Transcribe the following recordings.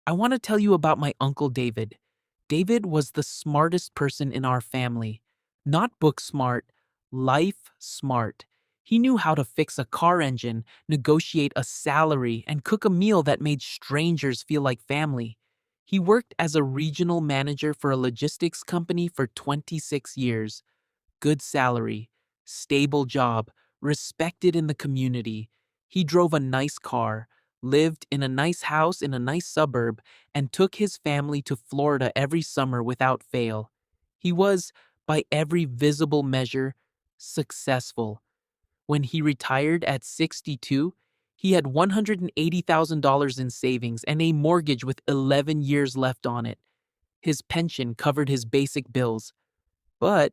I want to tell you about my Uncle David. David was the smartest person in our family. Not book smart, life smart. He knew how to fix a car engine, negotiate a salary, and cook a meal that made strangers feel like family. He worked as a regional manager for a logistics company for 26 years. Good salary, stable job, respected in the community. He drove a nice car, lived in a nice house in a nice suburb, and took his family to Florida every summer without fail. He was, by every visible measure, successful. When he retired at 62, he had $180,000 in savings and a mortgage with 11 years left on it. His pension covered his basic bills. But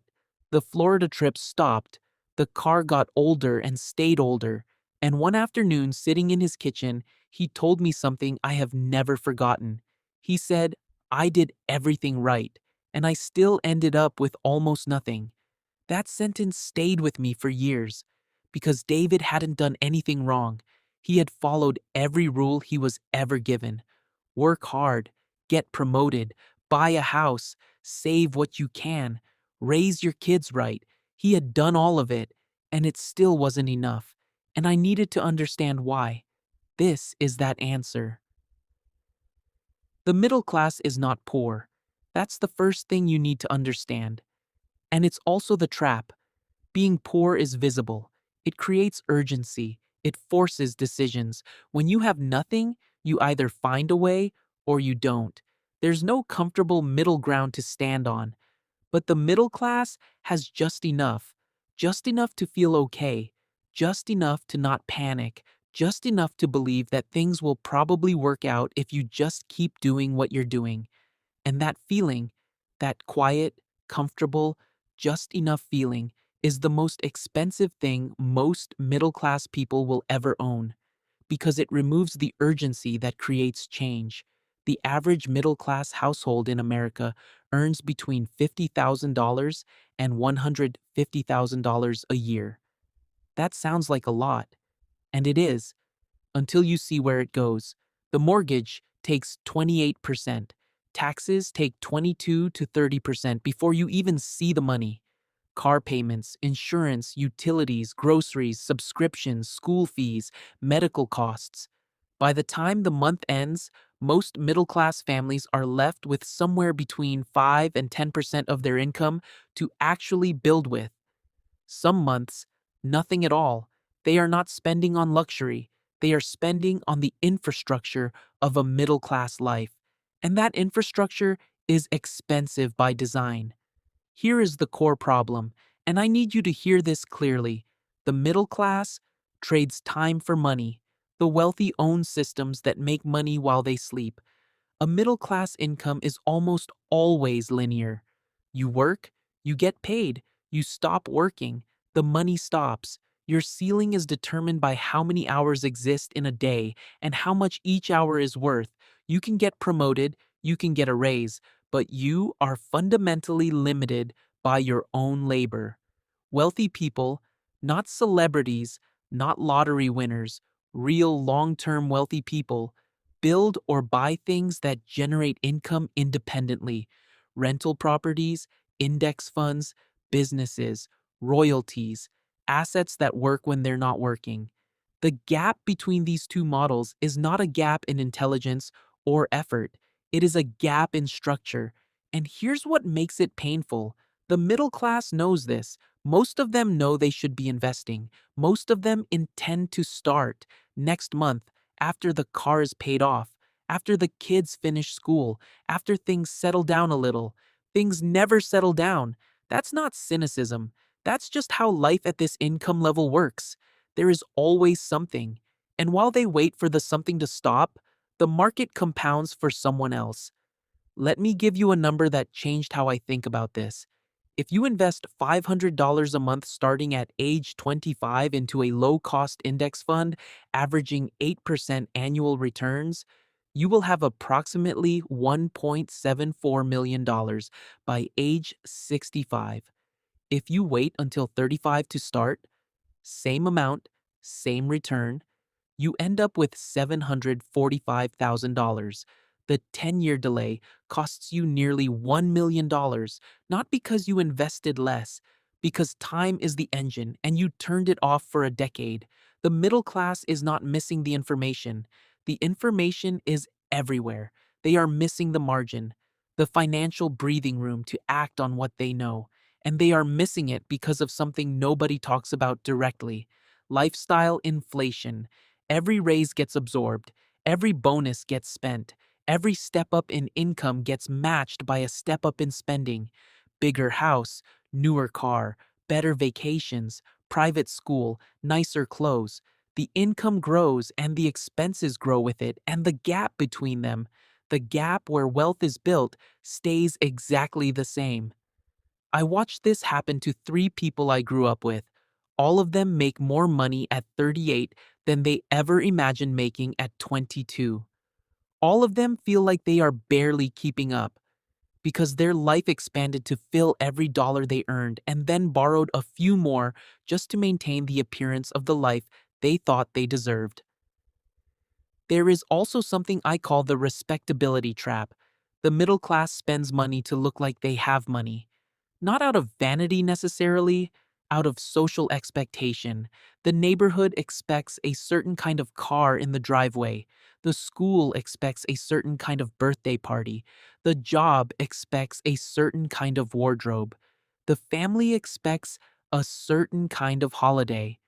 the Florida trip stopped. The car got older and stayed older. And one afternoon, sitting in his kitchen, he told me something I have never forgotten. He said, I did everything right, and I still ended up with almost nothing. That sentence stayed with me for years, because David hadn't done anything wrong. He had followed every rule he was ever given. Work hard, get promoted, buy a house, save what you can, raise your kids right. He had done all of it, and it still wasn't enough. And I needed to understand why. This is that answer. The middle class is not poor. That's the first thing you need to understand. And it's also the trap. Being poor is visible. It creates urgency. It forces decisions. When you have nothing, you either find a way or you don't. There's no comfortable middle ground to stand on. But the middle class has just enough to feel okay, just enough to not panic, just enough to believe that things will probably work out if you just keep doing what you're doing. And that feeling, that quiet, comfortable, just enough feeling, is the most expensive thing most middle class people will ever own, because it removes the urgency that creates change. The average middle class household in America earns between $50,000 and $150,000 a year. That sounds like a lot, and it is, until you see where it goes. The mortgage takes 28%. Taxes take 22 to 30% before you even see the money. Car payments, insurance, utilities, groceries, subscriptions, school fees, medical costs. By the time the month ends, most middle-class families are left with somewhere between 5 and 10% of their income to actually build with. Some months, nothing at all. They are not spending on luxury. They are spending on the infrastructure of a middle-class life. And that infrastructure is expensive by design. Here is the core problem, and I need you to hear this clearly. The middle class trades time for money. The wealthy own systems that make money while they sleep. A middle class income is almost always linear. You work, you get paid. You stop working, the money stops. Your ceiling is determined by how many hours exist in a day and how much each hour is worth. You can get promoted, you can get a raise, but you are fundamentally limited by your own labor. Wealthy people, not celebrities, not lottery winners, real long-term wealthy people, build or buy things that generate income independently. Rental properties, index funds, businesses, royalties, assets that work when they're not working. The gap between these two models is not a gap in intelligence or effort. It is a gap in structure. And here's what makes it painful. The middle class knows this. Most of them know they should be investing. Most of them intend to start next month, after the car is paid off, after the kids finish school, after things settle down a little. Things never settle down. That's not cynicism. That's just how life at this income level works. There is always something. And while they wait for the something to stop, the market compounds for someone else. Let me give you a number that changed how I think about this. If you invest $500 a month starting at age 25 into a low-cost index fund, averaging 8% annual returns, you will have approximately $1.74 million by age 65. If you wait until 35 to start, same amount, same return, you end up with $745,000. The 10-year delay costs you nearly $1 million, dollars, not because you invested less, because time is the engine and you turned it off for a decade. The middle class is not missing the information. The information is everywhere. They are missing the margin, the financial breathing room to act on what they know. And they are missing it because of something nobody talks about directly: lifestyle inflation. Every raise gets absorbed, every bonus gets spent, every step up in income gets matched by a step up in spending. Bigger house, newer car, better vacations, private school, nicer clothes. The income grows and the expenses grow with it, and the gap between them, the gap where wealth is built, stays exactly the same. I watched this happen to three people I grew up with. All of them make more money at 38 than they ever imagined making at 22. All of them feel like they are barely keeping up because their life expanded to fill every dollar they earned and then borrowed a few more just to maintain the appearance of the life they thought they deserved. There is also something I call the respectability trap. The middle class spends money to look like they have money. Not out of vanity necessarily, out of social expectation. The neighborhood expects a certain kind of car in the driveway. The school expects a certain kind of birthday party. The job expects a certain kind of wardrobe. The family expects a certain kind of holiday.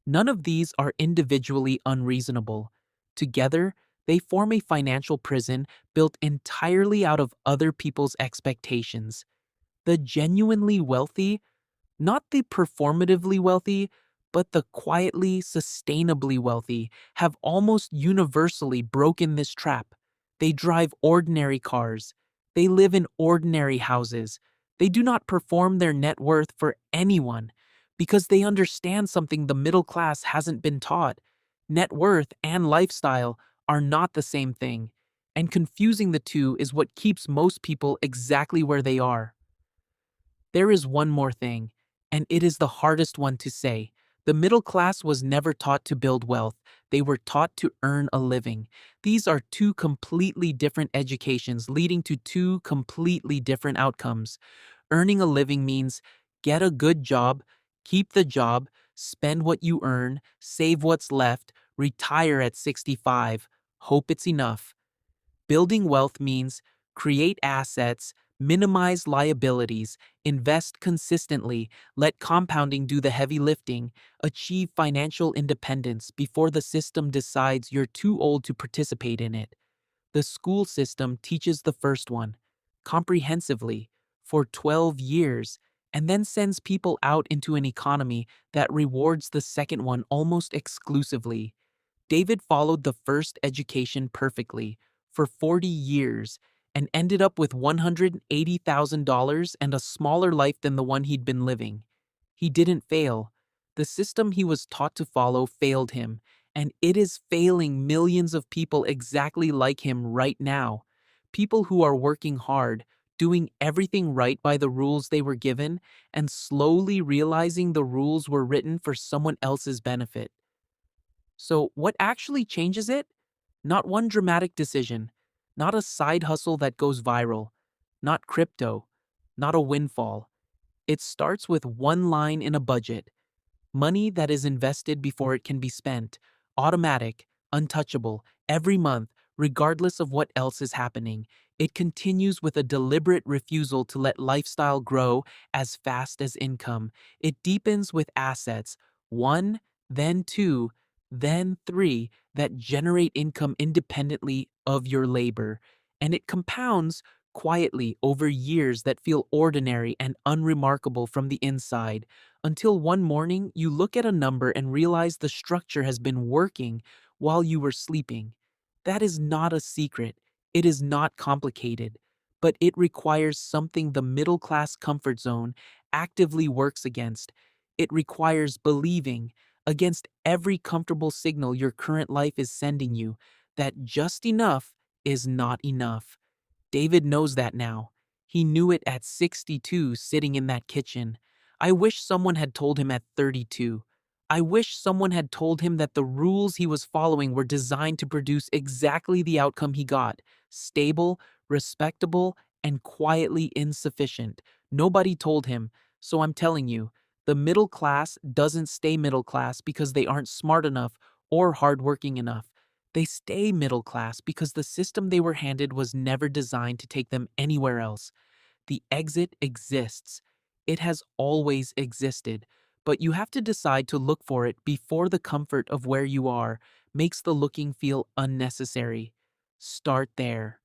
None of these are individually unreasonable. Together, they form a financial prison built entirely out of other people's expectations. The genuinely wealthy, not the performatively wealthy, but the quietly, sustainably wealthy, have almost universally broken this trap. They drive ordinary cars. They live in ordinary houses. They do not perform their net worth for anyone because they understand something the middle class hasn't been taught. Net worth and lifestyle are not the same thing, and confusing the two is what keeps most people exactly where they are. There is one more thing, and it is the hardest one to say. The middle class was never taught to build wealth, they were taught to earn a living. These are two completely different educations leading to two completely different outcomes. Earning a living means get a good job, keep the job, spend what you earn, save what's left, retire at 65, hope it's enough. Building wealth means create assets, minimize liabilities, invest consistently, let compounding do the heavy lifting, achieve financial independence before the system decides you're too old to participate in it. The school system teaches the first one comprehensively for 12 years and then sends people out into an economy that rewards the second one almost exclusively. David followed the first education perfectly for 40 years and ended up with $180,000 and a smaller life than the one he'd been living. He didn't fail. The system he was taught to follow failed him, and it is failing millions of people exactly like him right now. People who are working hard, doing everything right by the rules they were given, and slowly realizing the rules were written for someone else's benefit. So, what actually changes it? Not one dramatic decision, not a side hustle that goes viral, not crypto, not a windfall. It starts with one line in a budget: money that is invested before it can be spent, automatic, untouchable, every month, regardless of what else is happening. It continues with a deliberate refusal to let lifestyle grow as fast as income. It deepens with assets, one, then two, then three, that generate income independently of your labor. And it compounds quietly over years that feel ordinary and unremarkable from the inside, until one morning you look at a number and realize the structure has been working while you were sleeping. That is not a secret. It is not complicated, but it requires something the middle class comfort zone actively works against. It requires believing, against every comfortable signal your current life is sending you, that just enough is not enough. David knows that now. He knew it at 62 sitting in that kitchen. I wish someone had told him at 32. I wish someone had told him that the rules he was following were designed to produce exactly the outcome he got: stable, respectable, and quietly insufficient. Nobody told him, so I'm telling you, the middle class doesn't stay middle class because they aren't smart enough or hardworking enough. They stay middle class because the system they were handed was never designed to take them anywhere else. The exit exists. It has always existed, but you have to decide to look for it before the comfort of where you are makes the looking feel unnecessary. Start there.